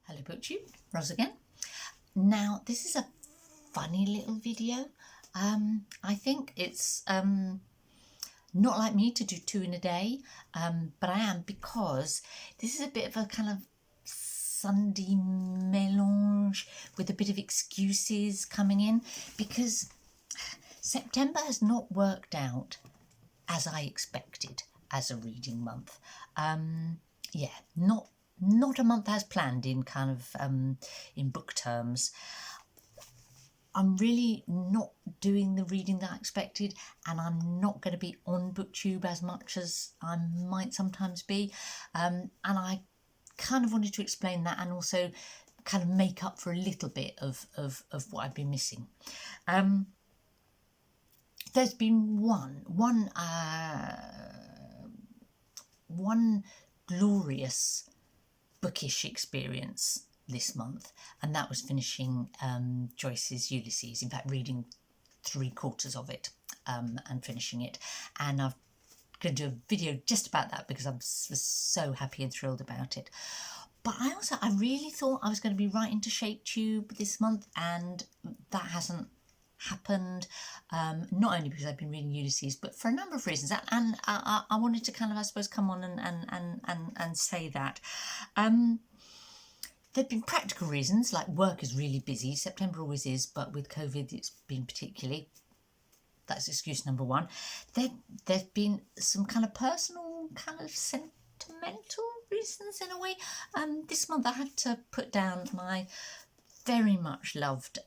Hello BookTube, Ros again. Now this is a funny little video. I think it's not like me to do 2 in a day, but I am, because this is a bit of a kind of Sunday mélange with a bit of excuses coming in, because September has not worked out as I expected as a reading month. Not a month as planned in kind of in book terms. I'm really not doing the reading that I expected, and I'm not going to be on BookTube as much as I might sometimes be, and I kind of wanted to explain that and also kind of make up for a little bit of what I've been missing. There's been one glorious bookish experience this month, and that was finishing Joyce's Ulysses. In fact, reading 3/4 of it and finishing it, and I'm going to do a video just about that because I was so happy and thrilled about it. But I really thought I was going to be right into Shaketube this month, and that hasn't happened, not only because I've been reading Ulysses, but for a number of reasons, and I wanted to kind of, I suppose, come on and say that. There've been practical reasons, like work is really busy. September always is, but with COVID it's been particularly. That's excuse number one. There's been some kind of personal, kind of sentimental reasons in a way. This month I had to put down my very much loved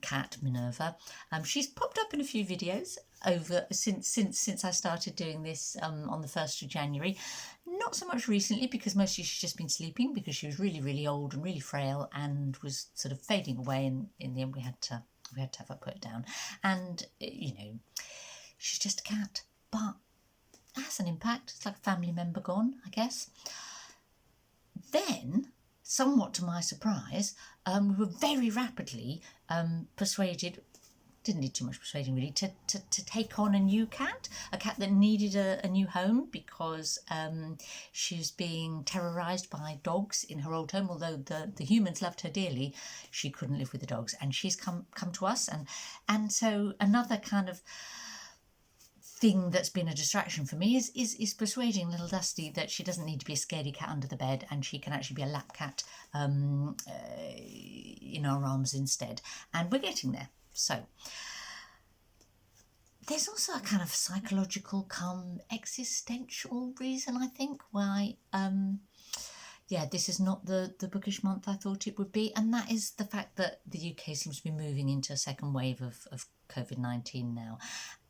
cat Minerva. She's popped up in a few videos over since I started doing this on the 1st of January. Not so much recently, because mostly she's just been sleeping, because she was really old and really frail and was sort of fading away, and in the end we had to have her put down. And you know, she's just a cat, but it has an impact. It's like a family member gone, I guess. Then, somewhat to my surprise, we were very rapidly persuaded, didn't need too much persuading really, to take on a new cat, a cat that needed a new home because she was being terrorised by dogs in her old home. Although the humans loved her dearly, she couldn't live with the dogs, and she's come to us, and so another kind of thing that's been a distraction for me is persuading little Dusty that she doesn't need to be a scaredy cat under the bed, and she can actually be a lap cat in our arms instead, and we're getting there. So there's also a kind of psychological come existential reason, I think, why this is not the bookish month I thought it would be, and that is the fact that the UK seems to be moving into a second wave of COVID-19 now,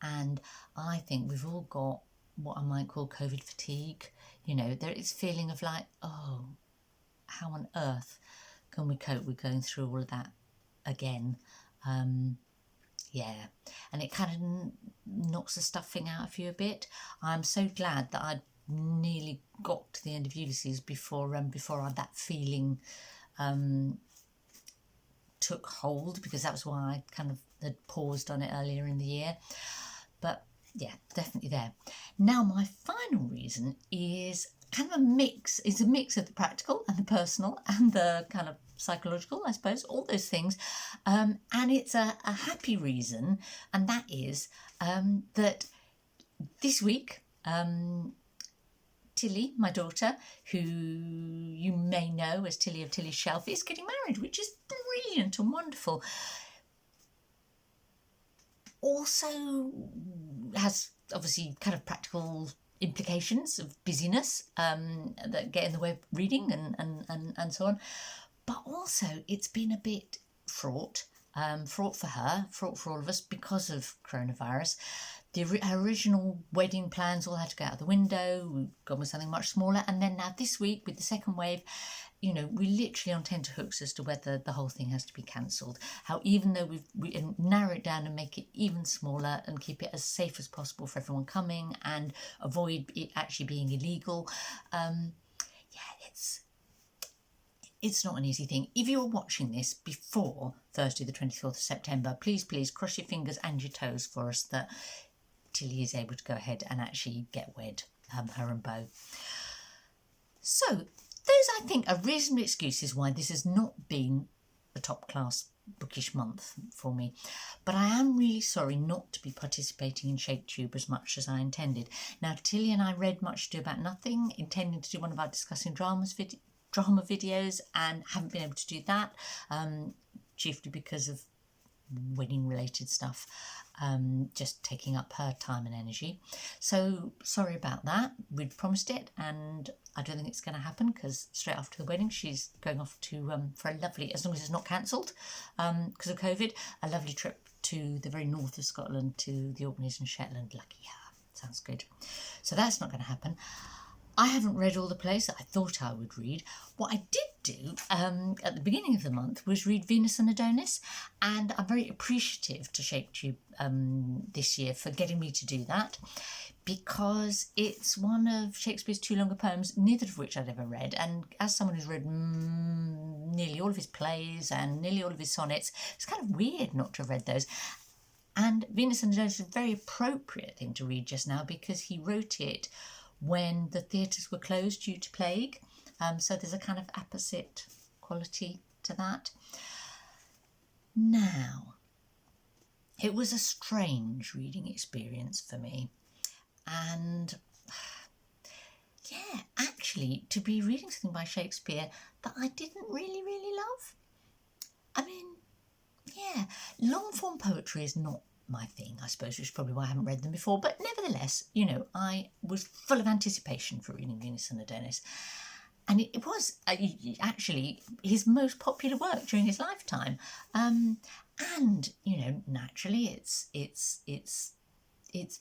and I think we've all got what I might call COVID fatigue. You know, there is feeling of like, oh, how on earth can we cope with going through all of that again? And it kind of knocks the stuffing out of you a bit. I'm so glad that I'd nearly got to the end of Ulysses before that feeling took hold, because that was why I kind of had paused on it earlier in the year. But yeah, definitely there. Now my final reason is kind of a mix of the practical and the personal and the kind of psychological, I suppose, all those things, and it's a happy reason, and that is that this week Tilly, my daughter, who you may know as Tilly of Tilly's Shelf, is getting married, which is brilliant and wonderful. Also has obviously kind of practical implications of busyness that get in the way of reading and so on. But also it's been a bit fraught for her, fraught for all of us because of coronavirus. Her original wedding plans all had to go out the window. We've gone with something much smaller, and then now this week with the second wave, you know, we're literally on tenterhooks as to whether the whole thing has to be cancelled. How even though we narrow it down and make it even smaller and keep it as safe as possible for everyone coming and avoid it actually being illegal, it's not an easy thing. If you're watching this before Thursday the 24th of September, please cross your fingers and your toes for us that Tilly is able to go ahead and actually get wed, her and Beau. So those, I think, are reasonable excuses why this has not been a top-class bookish month for me. But I am really sorry not to be participating in Shaketube as much as I intended. Now, Tilly and I read Much Ado About Nothing, intending to do one of our discussing drama videos, and haven't been able to do that, chiefly because of wedding-related stuff, just taking up her time and energy. So sorry about that. We'd promised it, and I don't think it's going to happen, because straight after the wedding she's going off to for a lovely, as long as it's not cancelled because of COVID, a lovely trip to the very north of Scotland, to the Orkneys and Shetland. Lucky her. Sounds good. So that's not going to happen. I haven't read all the plays that I thought I would read. What I did do at the beginning of the month was read Venus and Adonis, and I'm very appreciative to Shaketube this year for getting me to do that, because it's one of Shakespeare's 2 longer poems, neither of which I'd ever read, and as someone who's read nearly all of his plays and nearly all of his sonnets, it's kind of weird not to have read those. And Venus and Adonis is a very appropriate thing to read just now, because he wrote it when the theatres were closed due to plague. So there's a kind of opposite quality to that. Now, it was a strange reading experience for me. And yeah, actually, to be reading something by Shakespeare that I didn't really love. I mean, yeah, long form poetry is not my thing, I suppose, which is probably why I haven't read them before. But nevertheless, you know, I was full of anticipation for reading Venus and Adonis. And it was actually his most popular work during his lifetime. And, you know, naturally it's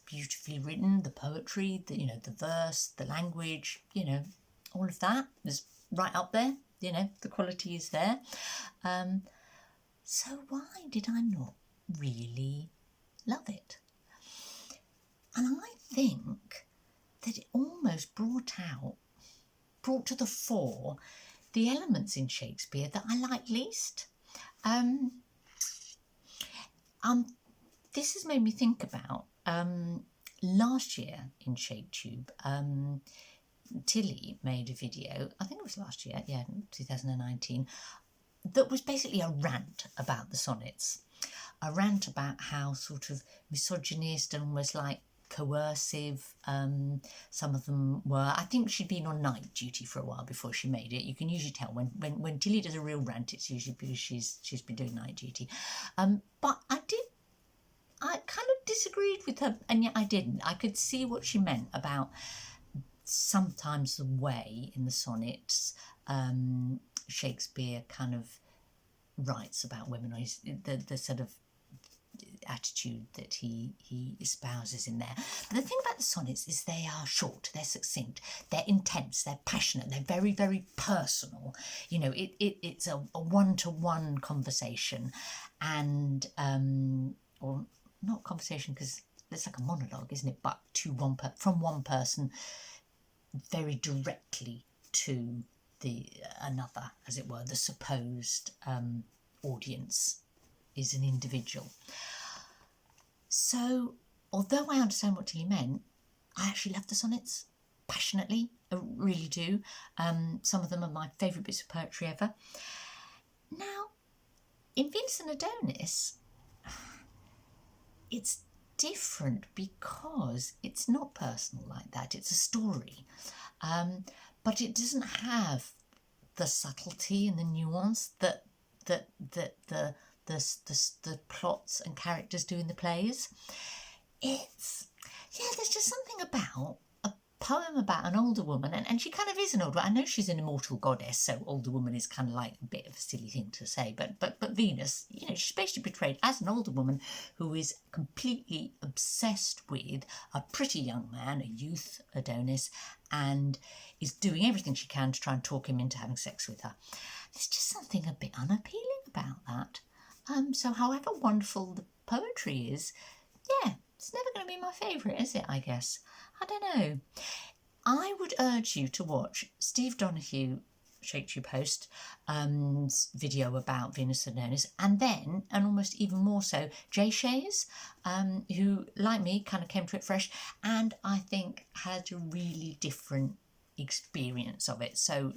beautifully written, the poetry, the verse, the language, all of that is right up there. The quality is there. So why did I not really love it? And I think that it almost brought to the fore the elements in Shakespeare that I like least. This has made me think about last year in Shaketube. Tilly made a video, I think it was last year, 2019, that was basically a rant about the sonnets. A rant about how sort of misogynist and almost like coercive some of them were. I think she'd been on night duty for a while before she made it. You can usually tell when Tilly does a real rant, it's usually because she's been doing night duty. But I kind of disagreed with her, and yet I didn't. I could see what she meant about sometimes the way in the sonnets Shakespeare kind of writes about women, or the sort of attitude that he espouses in there. But the thing about the sonnets is they are short, they're succinct, they're intense, they're passionate, they're very, very personal. It's a one-to-one conversation, and or not conversation because it's like a monologue, isn't it? But from one person very directly to another, as it were. The supposed audience is an individual. So, although I understand what Tilly meant, I actually love the sonnets passionately. I really do. Some of them are my favourite bits of poetry ever. Now, in Venus and Adonis, it's different because it's not personal like that. It's a story. But it doesn't have the subtlety and the nuance that the plots and characters do in the plays. There's just something about a poem about an older woman, and she kind of is an older. I know she's an immortal goddess, so older woman is kind of like a bit of a silly thing to say. But Venus, she's basically portrayed as an older woman who is completely obsessed with a pretty young man, a youth, Adonis, and is doing everything she can to try and talk him into having sex with her. There's just something a bit unappealing about that. So however wonderful the poetry is, it's never going to be my favourite, is it, I guess? I don't know. I would urge you to watch Steve Donoghue, Shaketube host, video about Venus and Adonis, and then, and almost even more so, Jay Shays, who, like me, kind of came to it fresh, and I think had a really different experience of it. So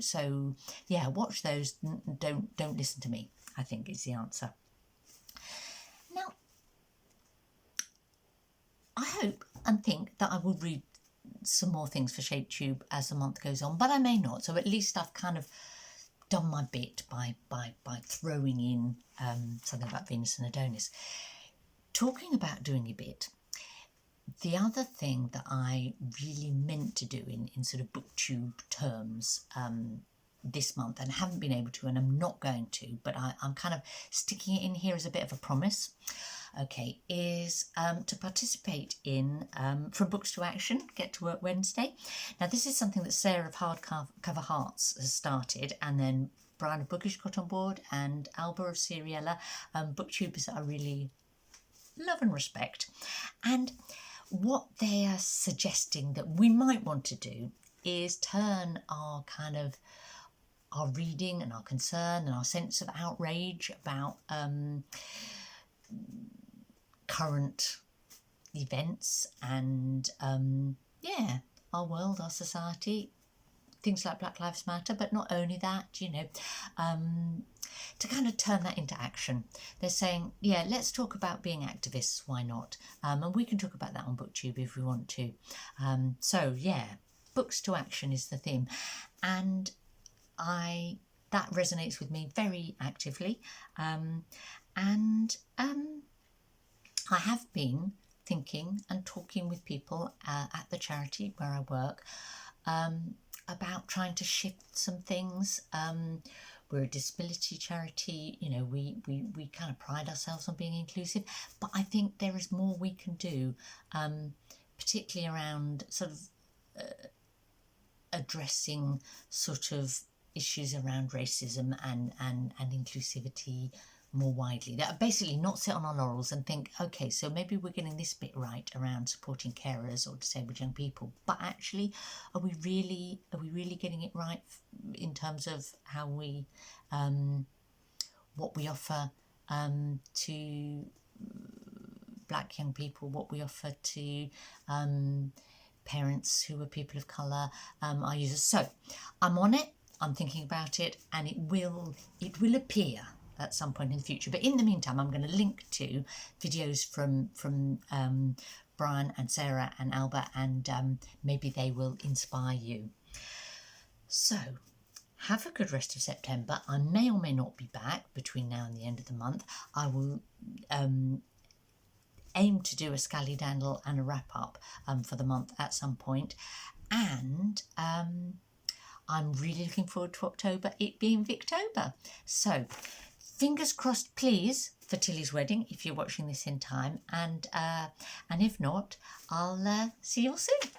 yeah, watch those. Don't listen to me, I think is the answer. Now, I hope and think that I will read some more things for Shaketube as the month goes on, but I may not. So at least I've kind of done my bit by throwing in something about Venus and Adonis. Talking about doing a bit, the other thing that I really meant to do in sort of booktube terms this month, and haven't been able to, and I'm not going to, but I'm kind of sticking it in here as a bit of a promise, okay, is to participate in From Books to Action, Get to Work Wednesday. Now, this is something that Sarah of Hardcover Hearts has started, and then Brian of Bookish got on board, and Alba of Seriella, booktubers that I really love and respect. And what they are suggesting that we might want to do is turn our kind of our reading and our concern and our sense of outrage about current events and yeah, our world, our society, things like Black Lives Matter, but not only that, you know, to kind of turn that into action. They're saying, yeah, let's talk about being activists, why not? And we can talk about that on BookTube if we want to. So yeah, books to action is the theme, and that resonates with me very actively, and I have been thinking and talking with people at the charity where I work about trying to shift some things. We're a disability charity, you know, we kind of pride ourselves on being inclusive, but I think there is more we can do, particularly around sort of addressing sort of issues around racism and inclusivity more widely. That basically not sit on our laurels and think, okay, so maybe we're getting this bit right around supporting carers or disabled young people, but actually, are we really getting it right in terms of how we what we offer to black young people, what we offer to parents who are people of colour, our users. So I'm on it, I'm thinking about it, and it will appear at some point in the future. But in the meantime, I'm going to link to videos from Brian and Sarah and Albert, and maybe they will inspire you. So have a good rest of September. I may or may not be back between now and the end of the month. I will aim to do a Scallydandle and a wrap-up for the month at some point. And I'm really looking forward to October, it being Victober. So fingers crossed, please, for Tilly's wedding, if you're watching this in time. And if not, I'll see you all soon.